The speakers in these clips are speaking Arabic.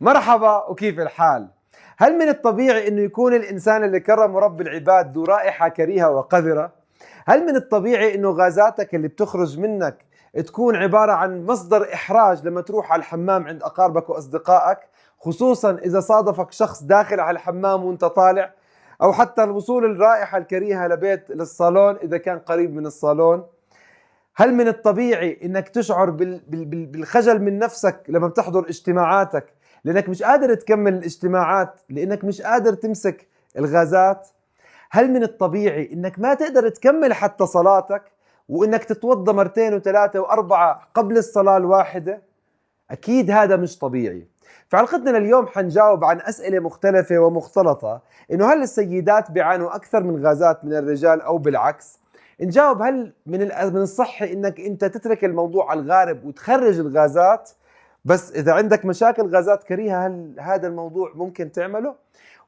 مرحبا وكيف الحال؟ هل من الطبيعي أنه يكون الإنسان اللي كرمه رب العباد ذو رائحة كريهة وقذرة؟ هل من الطبيعي أنه غازاتك اللي بتخرج منك تكون عبارة عن مصدر إحراج لما تروح على الحمام عند أقاربك وأصدقائك، خصوصا إذا صادفك شخص داخل على الحمام وأنت طالع، أو حتى الوصول الرائحة الكريهة للصالون إذا كان قريب من الصالون؟ هل من الطبيعي انك تشعر بالخجل من نفسك لما بتحضر اجتماعاتك لانك مش قادر تكمل الاجتماعات لانك مش قادر تمسك الغازات؟ هل من الطبيعي انك ما تقدر تكمل حتى صلاتك وانك تتوضا مرتين وثلاثة واربعة قبل الصلاة الواحدة؟ اكيد هذا مش طبيعي. في حلقتنا اليوم حنجاوب عن اسئلة مختلفة ومختلطة، انه هل السيدات بيعانوا اكثر من غازات من الرجال او بالعكس؟ نجاوب هل من الصحي انك انت تترك الموضوع على الغارب وتخرج الغازات، بس اذا عندك مشاكل غازات كريهة هل هذا الموضوع ممكن تعمله؟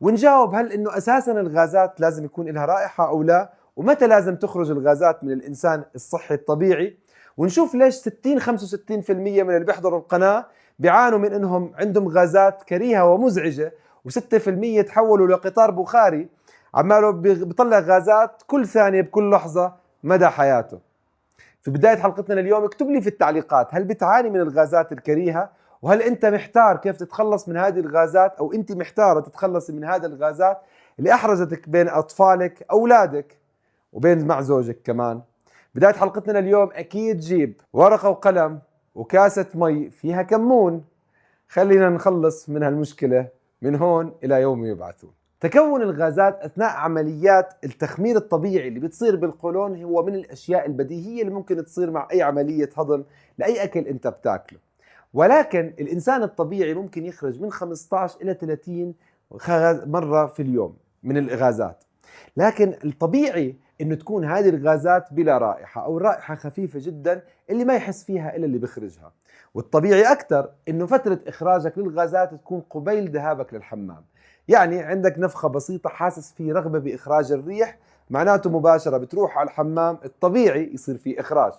ونجاوب هل انه اساسا الغازات لازم يكون لها رائحة او لا، ومتى لازم تخرج الغازات من الانسان الصحي الطبيعي؟ ونشوف ليش 65% من اللي بيحضروا القناة بيعانوا من انهم عندهم غازات كريهة ومزعجة، و6% تحولوا لقطار بخاري عماله بيطلع غازات كل ثانية بكل لحظة مدى حياته. في بداية حلقتنا اليوم اكتب لي في التعليقات هل بتعاني من الغازات الكريهة، وهل انت محتار كيف تتخلص من هذه الغازات، او انت محتارة تتخلص من هذه الغازات اللي احرجتك بين اطفالك اولادك وبين مع زوجك كمان. بداية حلقتنا اليوم اكيد جيب ورقة وقلم وكاسة مي فيها كمون، خلينا نخلص من هالمشكلة من هون الى يوم يبعثون. تكون الغازات أثناء عمليات التخمير الطبيعي اللي بتصير بالقولون هو من الأشياء البديهية اللي ممكن تصير مع أي عملية هضم لأي أكل أنت بتاكله، ولكن الإنسان الطبيعي ممكن يخرج من 15 إلى 30 مرة في اليوم من الغازات، لكن الطبيعي إنه تكون هذه الغازات بلا رائحة أو رائحة خفيفة جدا اللي ما يحس فيها إلا اللي بيخرجها. والطبيعي أكثر إنه فترة إخراجك للغازات تكون قبيل ذهابك للحمام، يعني عندك نفخة بسيطة حاسس في رغبة بإخراج الريح، معناته مباشرة بتروح على الحمام، الطبيعي يصير في إخراج.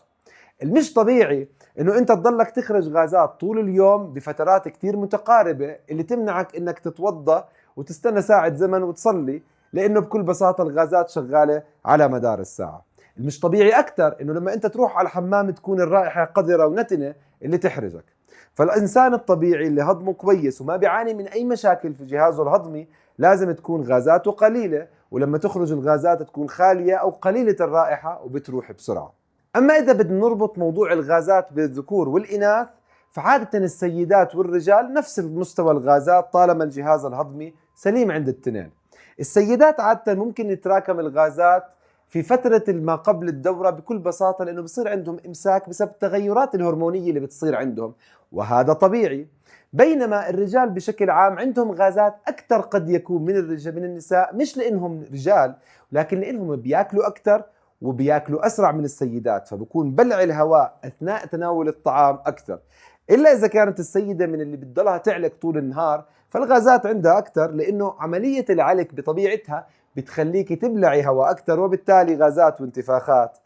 المش طبيعي إنه أنت تضلك تخرج غازات طول اليوم بفترات كتير متقاربة اللي تمنعك إنك تتوضأ وتستنى ساعة زمن وتصلي، لأنه بكل بساطة الغازات شغالة على مدار الساعة. المش طبيعي أكتر إنه لما أنت تروح على الحمام تكون الرائحة قذرة ونتنة اللي تحرجك. فالإنسان الطبيعي اللي هضمه كويس وما بيعاني من أي مشاكل في جهازه الهضمي لازم تكون غازاته قليلة، ولما تخرج الغازات تكون خالية أو قليلة الرائحة وبتروح بسرعة. أما إذا بدنا نربط موضوع الغازات بالذكور والإناث، فعادة السيدات والرجال نفس المستوى الغازات طالما الجهاز الهضمي سليم عند التنين. السيدات عادة ممكن يتراكم الغازات في فترة ما قبل الدورة بكل بساطة، لأنه بصير عندهم إمساك بسبب التغيرات الهرمونية اللي بتصير عندهم، وهذا طبيعي. بينما الرجال بشكل عام عندهم غازات أكثر قد يكون من النساء، مش لأنهم رجال لكن لأنهم بياكلوا أكثر وبياكلوا أسرع من السيدات، فبكون بلع الهواء أثناء تناول الطعام أكثر. إلا إذا كانت السيدة من اللي بتضلها تعلق طول النهار فالغازات عندها أكثر، لأنه عملية العلق بطبيعتها بتخليك تبلعي هواء أكثر، وبالتالي غازات وانتفاخات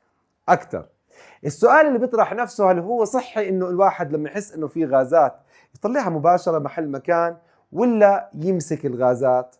أكثر. السؤال اللي بيطرح نفسه هل هو صحي إنه الواحد لما يحس إنه في غازات يطلعها مباشرة محل مكان ولا يمسك الغازات؟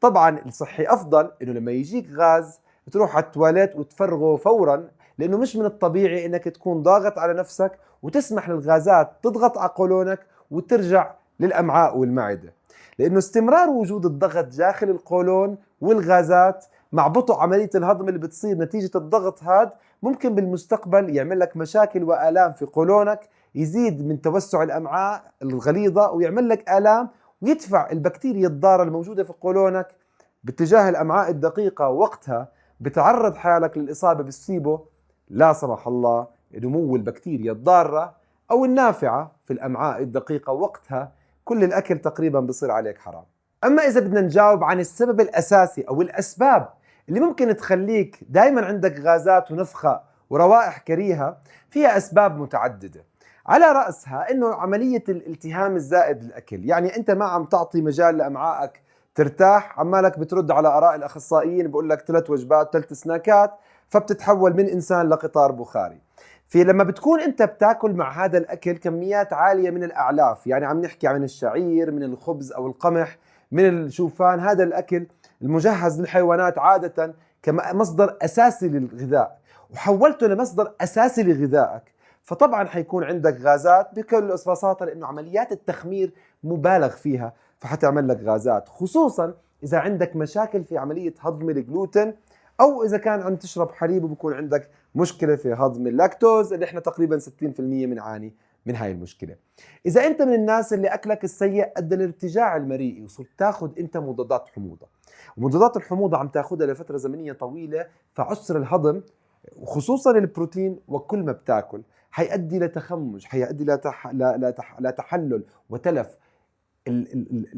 طبعا الصحي أفضل إنه لما يجيك غاز تروح على التواليت وتفرغه فورا، لأنه مش من الطبيعي إنك تكون ضاغط على نفسك وتسمح للغازات تضغط على قولونك وترجع للأمعاء والمعدة، لأنه استمرار وجود الضغط داخل القولون والغازات مع بطء عملية الهضم اللي بتصير نتيجة الضغط هذا ممكن بالمستقبل يعمل لك مشاكل وآلام في قولونك، يزيد من توسع الأمعاء الغليظة ويعمل لك آلام، ويدفع البكتيريا الضارة الموجودة في قولونك باتجاه الأمعاء الدقيقة، وقتها بتعرض حالك للإصابة بالسيبو لا سمح الله، نمو البكتيريا الضارة أو النافعة في الأمعاء الدقيقة، وقتها كل الأكل تقريبا بصير عليك حرام. أما إذا بدنا نجاوب عن السبب الأساسي أو الأسباب اللي ممكن تخليك دايما عندك غازات ونفخة وروائح كريهة، فيها أسباب متعددة، على رأسها إنه عملية الالتهام الزائد للأكل. يعني أنت ما عم تعطي مجال لأمعائك ترتاح، عمالك بترد على آراء الأخصائيين بقول لك 3 وجبات 3 سناكات، فبتتحول من إنسان لقطار بخاري. في لما بتكون انت بتاكل مع هذا الاكل كميات عاليه من الاعلاف، يعني عم نحكي عن الشعير، من الخبز او القمح، من الشوفان، هذا الاكل المجهز للحيوانات عاده كمصدر اساسي للغذاء، وحولته لمصدر اساسي لغذائك، فطبعا حيكون عندك غازات بكل بساطه، لانه عمليات التخمير مبالغ فيها، فحتعمل لك غازات، خصوصا اذا عندك مشاكل في عمليه هضم الجلوتين، او اذا كان عم تشرب حليب وبكون عندك مشكله في هضم اللاكتوز، اللي احنا تقريبا 60% بنعاني من هاي المشكله. اذا انت من الناس اللي اكلك السيء ادى للارتجاع المريئي، وصرت تاخذ انت مضادات حموضه، ومضادات الحموضه عم تاخذها لفتره زمنيه طويله، فعسر الهضم وخصوصا البروتين وكل ما بتاكل حيؤدي لتخمج، حيؤدي لتحلل وتلف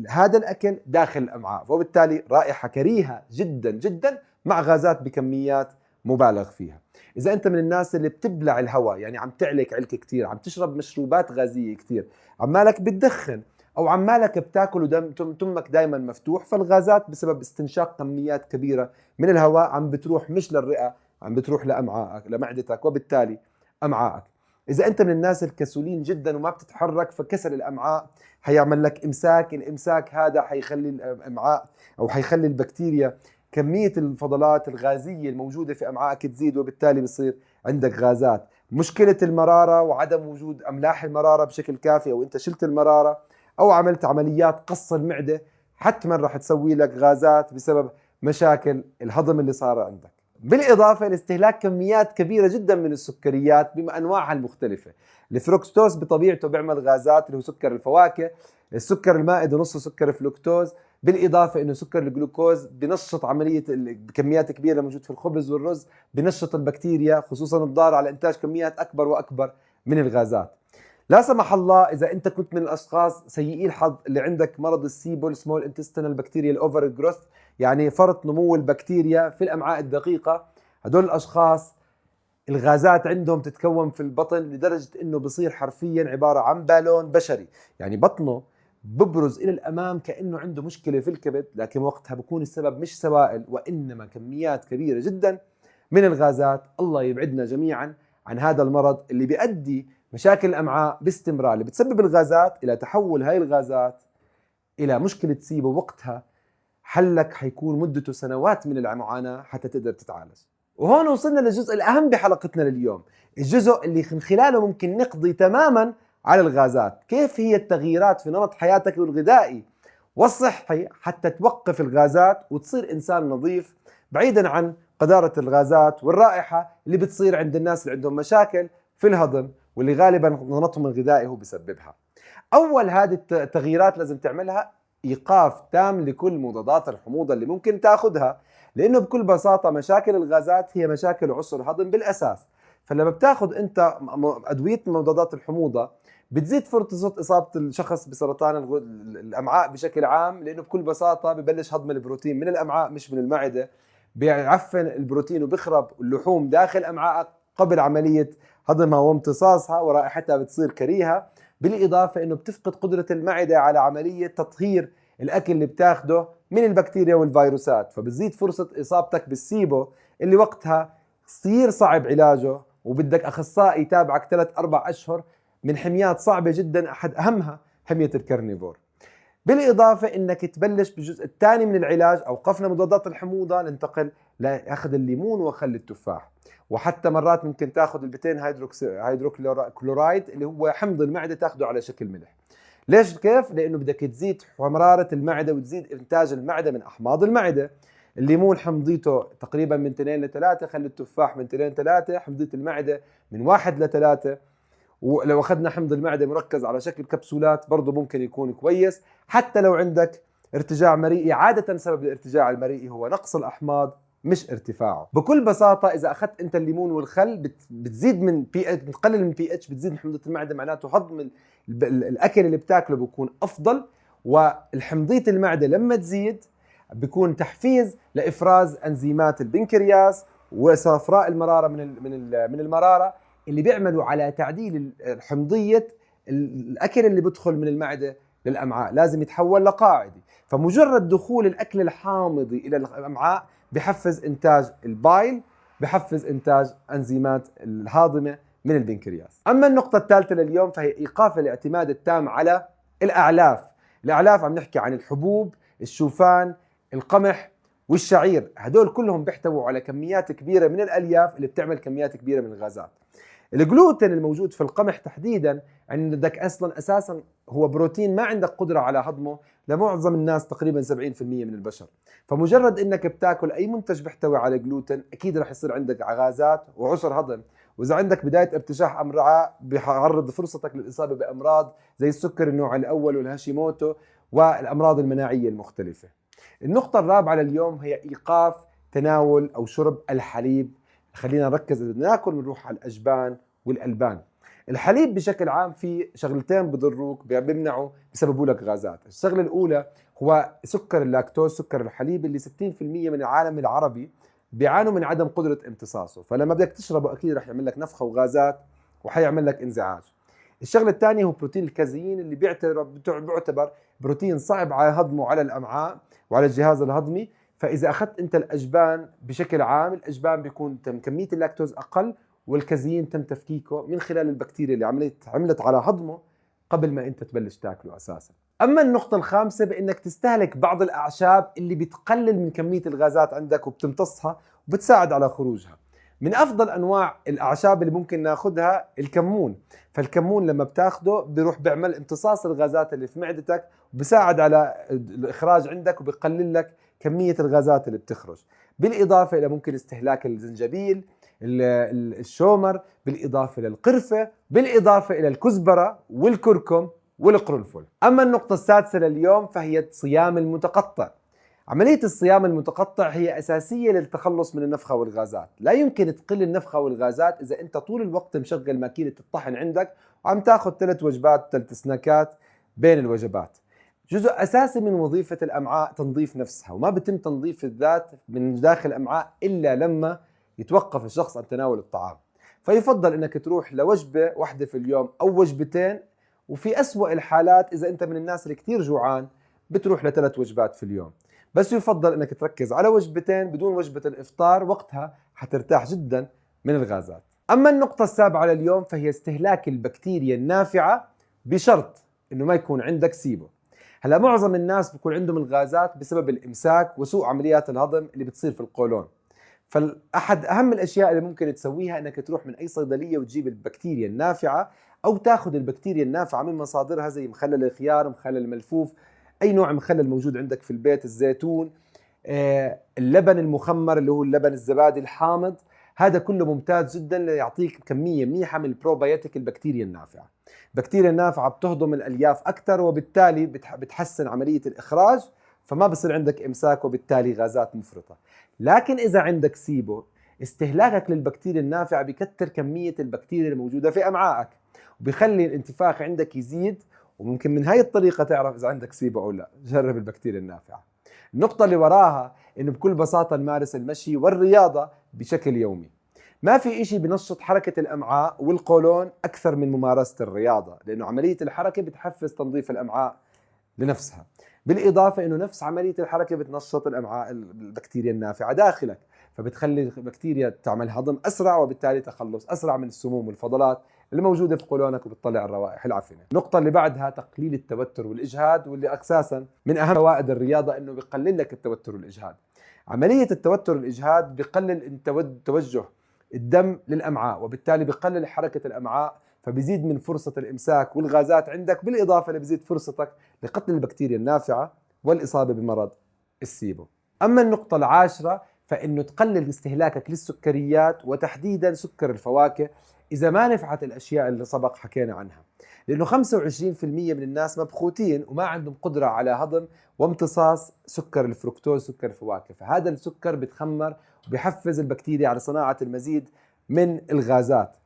هذا الاكل داخل الامعاء، وبالتالي رائحه كريهه جدا جدا مع غازات بكميات مبالغ فيها. اذا انت من الناس اللي بتبلع الهواء، يعني عم تعلك علك كثير، عم تشرب مشروبات غازيه كثير، عمالك بتدخن، او عمالك بتاكل ودم تمك دائما مفتوح، فالغازات بسبب استنشاق كميات كبيره من الهواء عم بتروح مش للرئه، عم بتروح لامعائك لمعدتك، وبالتالي امعائك. اذا انت من الناس الكسولين جدا وما بتتحرك، فكسل الامعاء حيعمل لك امساك، الامساك هذا حيخلي الامعاء او حيخلي البكتيريا كميه الفضلات الغازيه الموجوده في امعائك تزيد، وبالتالي بصير عندك غازات. مشكله المراره وعدم وجود املاح المراره بشكل كافي، او انت شلت المراره او عملت عمليات قص المعده، حتما راح تسوي لك غازات بسبب مشاكل الهضم اللي صار عندك. بالاضافه لاستهلاك كميات كبيره جدا من السكريات بانواعها المختلفه. الفركتوز بطبيعته بيعمل غازات، اللي هو سكر الفواكه، السكر المائي نصه سكر فلوكتوز، بالاضافه انه سكر الجلوكوز بنشط عمليه بكميات كبيره موجود في الخبز والرز، بنشط البكتيريا خصوصا الضاره على انتاج كميات اكبر واكبر من الغازات. لا سمح الله اذا انت كنت من الاشخاص سيئي الحظ اللي عندك مرض السيبول سمول انتستينال بكتيريا الاوفر جروث، يعني فرط نمو البكتيريا في الامعاء الدقيقه، هدول الاشخاص الغازات عندهم تتكون في البطن لدرجه انه بصير حرفيا عباره عن بالون بشري، يعني بطنه ببرز الى الامام كانه عنده مشكله في الكبد، لكن وقتها بكون السبب مش سوائل وانما كميات كبيره جدا من الغازات. الله يبعدنا جميعا عن هذا المرض اللي بيؤدي مشاكل الامعاء باستمرار، اللي بتسبب الغازات الى تحول هاي الغازات الى مشكله سيبو، وقتها حلك حيكون مدته سنوات من المعاناه حتى تقدر تتعالج. وهون وصلنا للجزء الأهم بحلقتنا لليوم، الجزء اللي من خلاله ممكن نقضي تماما على الغازات، كيف هي التغييرات في نمط حياتك الغذائي والصحي حتى توقف الغازات وتصير إنسان نظيف بعيدا عن قذارة الغازات والرائحة اللي بتصير عند الناس اللي عندهم مشاكل في الهضم، واللي غالبا نمطهم الغذائي هو بسببها. أول هذه التغييرات لازم تعملها إيقاف تام لكل مضادات الحموضة اللي ممكن تاخذها، لانه بكل بساطه مشاكل الغازات هي مشاكل عسر هضم بالاساس، فلما بتاخذ انت ادويه مضادات الحموضه بتزيد فرصه اصابه الشخص بسرطان الامعاء بشكل عام، لانه بكل بساطه ببلش هضم البروتين من الامعاء مش من المعده، بيعفن البروتين وبيخرب اللحوم داخل امعائك قبل عمليه هضمها وامتصاصها، ورائحتها بتصير كريهه، بالاضافه انه بتفقد قدره المعده على عمليه تطهير الاكل اللي بتاخده من البكتيريا والفيروسات، فبتزيد فرصة إصابتك بالسيبو اللي وقتها كثير صعب علاجه، وبدك أخصائي يتابعك 3-4 أشهر من حميات صعبة جدا، أحد أهمها حمية الكرنيفور. بالإضافة إنك تبلش بالجزء الثاني من العلاج، أوقفنا مضادات الحموضة ننتقل لأخذ الليمون وخل التفاح، وحتى مرات ممكن تاخذ البتين هيدروكلورايد اللي هو حمض المعدة تاخده على شكل ملح. ليش كيف؟ لأنه بدك تزيد مرارة المعدة وتزيد إنتاج المعدة من أحماض المعدة. الليمون حمضيته تقريبا من 2-3، خلي التفاح من 2-3، حمضية المعدة من 1-3، ولو أخذنا حمض المعدة مركز على شكل كبسولات برضه ممكن يكون كويس. حتى لو عندك ارتجاع مريئي، عادة سبب الارتجاع المريئي هو نقص الأحماض مش ارتفاعه. بكل بساطة إذا أخذت أنت الليمون والخل بتزيد من بتقلل من بي اتش، بتزيد من حمضية المعدة، معناته هضم الأكل اللي بتاكله بيكون أفضل، والحمضية المعدة لما تزيد بيكون تحفيز لإفراز أنزيمات البنكرياس وصفراء المرارة من المرارة اللي بيعملوا على تعديل حمضية الأكل اللي بدخل من المعدة للأمعاء، لازم يتحول لقاعدي. فمجرد دخول الأكل الحامضي إلى الأمعاء بحفز إنتاج البايل، بحفز إنتاج أنزيمات الهاضمة من البنكرياس. أما النقطة الثالثة لليوم فهي إيقاف الاعتماد التام على الأعلاف. الأعلاف عم نحكي عن الحبوب، الشوفان، القمح والشعير، هدول كلهم بيحتووا على كميات كبيرة من الألياف اللي بتعمل كميات كبيرة من الغازات. الجلوتين الموجود في القمح تحديدا عندك اصلا اساسا هو بروتين ما عندك قدره على هضمه لمعظم الناس، تقريبا 70% من البشر. فمجرد انك بتاكل اي منتج بيحتوي على جلوتين اكيد رح يصير عندك غازات وعسر هضم، واذا عندك بدايه ارتشاح امعاء بيعرض فرصتك للاصابه بامراض زي السكر النوع الاول والهاشيموتو والامراض المناعيه المختلفه. النقطه الرابعه لليوم هي ايقاف تناول او شرب الحليب. خلينا نركز، اذا ناكل بنروح على الاجبان والالبان. الحليب بشكل عام في شغلتين بضروك، بيمنعوا، بسببوا لك غازات. الشغله الاولى هو سكر اللاكتوز، سكر الحليب اللي 60% من العالم العربي بيعانوا من عدم قدره امتصاصه، فلما بدك تشربه اكيد رح يعمل لك نفخه وغازات وحيعمل لك انزعاج. الشغله الثانيه هو بروتين الكازيين اللي بيعتبر بروتين صعب على هضمه على الامعاء وعلى الجهاز الهضمي. فاذا اخذت انت الاجبان بشكل عام، الاجبان بيكون كميه اللاكتوز اقل والكازيين تم تفكيكه من خلال البكتيريا اللي عملت على هضمه قبل ما انت تبلش تاكله اساسا. اما النقطه الخامسه بانك تستهلك بعض الاعشاب اللي بتقلل من كميه الغازات عندك وبتمتصها وبتساعد على خروجها. من افضل انواع الاعشاب اللي ممكن ناخذها الكمون. فالكمون لما بتاخده بيروح بيعمل امتصاص الغازات اللي في معدتك وبساعد على الاخراج عندك وبقلل لك كميه الغازات اللي بتخرج. بالاضافه الى ممكن استهلاك الزنجبيل، الشومر، بالاضافه للقرفه، بالاضافه الى الكزبره والكركم والقرنفل. اما النقطه السادسه لليوم فهي الصيام المتقطع. عملية الصيام المتقطع هي أساسية للتخلص من النفخة والغازات. لا يمكن تقل النفخة والغازات إذا أنت طول الوقت مشغل ماكينة الطحن عندك وعم تاخذ 3 وجبات 3 سناكات بين الوجبات. جزء أساسي من وظيفة الأمعاء تنظيف نفسها، وما بتم تنظيف الذات من داخل الأمعاء إلا لما يتوقف الشخص عن تناول الطعام. فيفضل أنك تروح لوجبة واحدة في اليوم أو وجبتين، وفي أسوأ الحالات إذا أنت من الناس اللي كتير جوعان بتروح ل3 وجبات في اليوم. بس يفضل انك تركز على وجبتين بدون وجبة الافطار، وقتها حترتاح جدا من الغازات. اما النقطة السابعة لليوم فهي استهلاك البكتيريا النافعة بشرط انه ما يكون عندك سيبو. هلا معظم الناس بيكون عندهم الغازات بسبب الامساك وسوء عمليات الهضم اللي بتصير في القولون. فاحد اهم الاشياء اللي ممكن تسويها انك تروح من اي صيدلية وتجيب البكتيريا النافعة، او تاخذ البكتيريا النافعة من مصادرها زي مخلل الخيار، مخلل الملفوف، اي نوع مخلل موجود عندك في البيت، الزيتون، اللبن المخمر اللي هو اللبن الزبادي الحامض. هذا كله ممتاز جدا ليعطيك كميه منيحه من البروبايوتيك، البكتيريا النافعه. البكتيريا النافعه بتهضم الالياف اكثر وبالتالي بتحسن عمليه الاخراج، فما بصير عندك امساك وبالتالي غازات مفرطه. لكن اذا عندك سيبو، استهلاكك للبكتيريا النافعه بكثر كميه البكتيريا الموجوده في امعائك وبيخلي الانتفاخ عندك يزيد، وممكن من هاي الطريقة تعرف إذا عندك سيبو أو لا. جرب البكتيريا النافعة. النقطة اللي وراها إنه بكل بساطة نمارس المشي والرياضة بشكل يومي. ما في إشي بنشط حركة الأمعاء والقولون أكثر من ممارسة الرياضة، لأنه عملية الحركة بتحفز تنظيف الأمعاء لنفسها. بالإضافة إنه نفس عملية الحركة بتنشط الأمعاء البكتيريا النافعة داخلك، فبتخلي البكتيريا تعمل هضم أسرع وبالتالي تخلص أسرع من السموم والفضلات اللي موجودة في قولونك وبتطلع الروائح العفنة. النقطة اللي بعدها تقليل التوتر والإجهاد، واللي أساسا من أهم فوائد الرياضة إنه بيقلل لك التوتر والإجهاد. عملية التوتر والإجهاد بيقلل توجه الدم للأمعاء، وبالتالي بيقلل حركة الأمعاء، فبيزيد من فرصة الإمساك والغازات عندك، بالإضافة لبزيد فرصتك لقتل البكتيريا النافعة والإصابة بمرض السيبو. أما النقطة العاشرة فإنه تقلل استهلاكك للسكريات وتحديدا سكر الفواكه إذا ما نفعت الأشياء اللي سبق حكينا عنها، لأنه 25% من الناس مبخوتين وما عندهم قدرة على هضم وامتصاص سكر الفركتوز، سكر الفواكه. فهذا السكر بتخمر وبيحفز البكتيريا على صناعة المزيد من الغازات.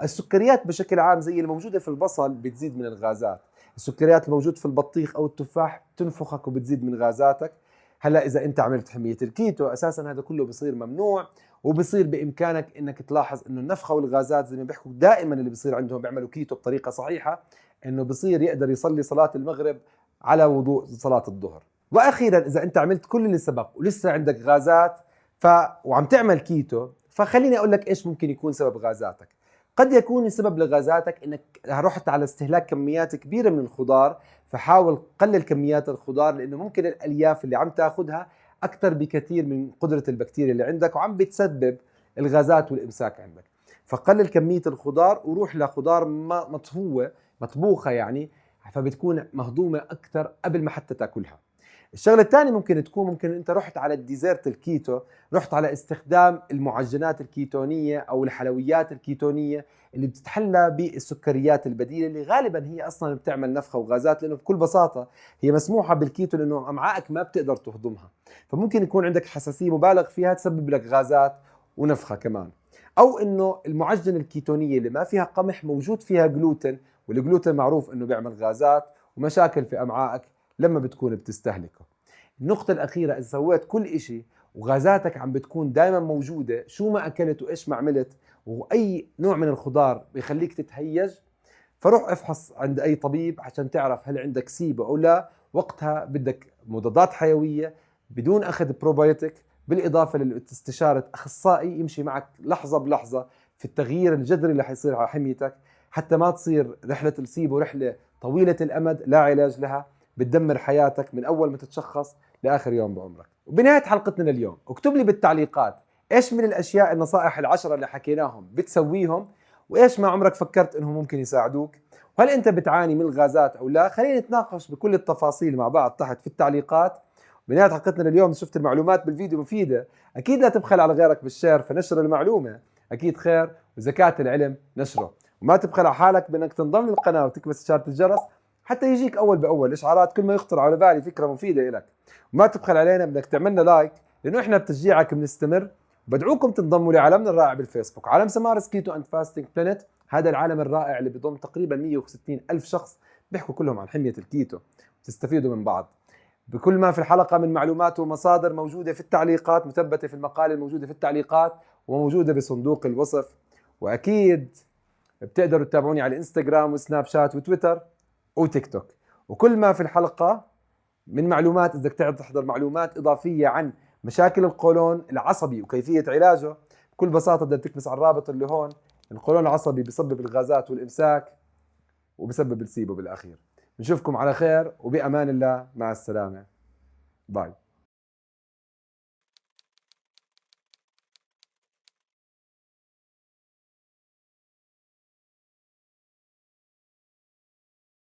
السكريات بشكل عام زي الموجودة في البصل بتزيد من الغازات، السكريات الموجودة في البطيخ أو التفاح تنفخك وبتزيد من غازاتك. هلا إذا أنت عملت حمية الكيتو أساسا هذا كله بصير ممنوع، وبصير بإمكانك إنك تلاحظ إنه النفخة والغازات زي ما بيحكوا دائما اللي بصير عندهم بيعملوا كيتو بطريقة صحيحة، إنه بصير يقدر يصلي صلاة المغرب على وضوء صلاة الظهر. وأخيرا إذا أنت عملت كل اللي سبق ولسه عندك غازات وعم تعمل كيتو، فخليني أقول لك إيش ممكن يكون سبب غازاتك. قد يكون السبب لغازاتك انك رحت على استهلاك كميات كبيره من الخضار، فحاول قلل كميات الخضار، لانه ممكن الالياف اللي عم تاخذها اكثر بكثير من قدره البكتيريا اللي عندك وعم بتسبب الغازات والامساك عندك. فقلل كميه الخضار وروح لخضار مطبوخه يعني، فبتكون مهضومه اكثر قبل ما حتى تاكلها. الشغله الثانيه ممكن انت رحت على الديزرت الكيتو، رحت على استخدام المعجنات الكيتونيه او الحلويات الكيتونيه اللي بتتحلى بالسكريات البديله، اللي غالبا هي اصلا بتعمل نفخه وغازات، لانه بكل بساطه هي مسموحه بالكيتو لانه امعائك ما بتقدر تهضمها، فممكن يكون عندك حساسيه مبالغ فيها تسبب لك غازات ونفخه كمان. او انه المعجنه الكيتونيه اللي ما فيها قمح موجود فيها جلوتين، والجلوتين معروف انه بيعمل غازات ومشاكل في امعائك لما بتكون بتستهلكه. النقطة الأخيرة، إذا سويت كل إشي وغازاتك عم بتكون دائما موجودة، شو ما أكلت وإيش ما عملت، وأي نوع من الخضار بيخليك تتهيج، فروح افحص عند أي طبيب عشان تعرف هل عندك سيبو أو لا. وقتها بدك مضادات حيوية بدون أخذ بروبايوتيك، بالإضافة لاستشارة أخصائي يمشي معك لحظة بلحظة في التغيير الجذري اللي حيصير على حميتك، حتى ما تصير رحلة السيبو رحلة طويلة الأمد لا علاج لها، بتدمر حياتك من أول ما تتشخص لآخر يوم بعمرك. وبنهاية حلقتنا اليوم اكتب لي بالتعليقات ايش من الاشياء النصائح العشرة اللي حكيناهم بتسويهم، وايش ما عمرك فكرت انهم ممكن يساعدوك، وهل انت بتعاني من الغازات او لا. خلينا نتناقش بكل التفاصيل مع بعض تحت في التعليقات. بنهاية حلقتنا اليوم شفت المعلومات بالفيديو مفيدة، اكيد لا تبخل على غيرك بالشير، فنشر المعلومة اكيد خير، وزكاة العلم نشره. وما تبخل على حالك بانك تنضم للقناة وتكبس إشارة الجرس حتى يجيك اول باول اشعارات كل ما يخطر على بالي فكرة مفيدة لك. وما تبخل علينا بدك تعملنا لايك، لانه احنا بتشجيعك بنستمر. بدعوكم تنضموا لعالمنا الرائع بالفيسبوك، عالم سمارس كيتو اند فاستنج بلانيت. هذا العالم الرائع اللي بيضم تقريبا 160 ألف شخص بيحكوا كلهم عن حمية الكيتو، تستفيدوا من بعض. بكل ما في الحلقة من معلومات ومصادر موجودة في التعليقات، مثبتة في المقال الموجودة في التعليقات وموجودة بصندوق الوصف. وأكيد بتقدروا تتابعوني على الانستغرام وسناب شات وتويتر وتيك توك. وكل ما في الحلقة من معلومات، إذا بدك تحضر معلومات إضافية عن مشاكل القولون العصبي وكيفية علاجه، بكل بساطة بدك تكبس على الرابط اللي هون. القولون العصبي بيسبب الغازات والإمساك وبسبب السيبو بالأخير. نشوفكم على خير وبأمان الله، مع السلامة، باي.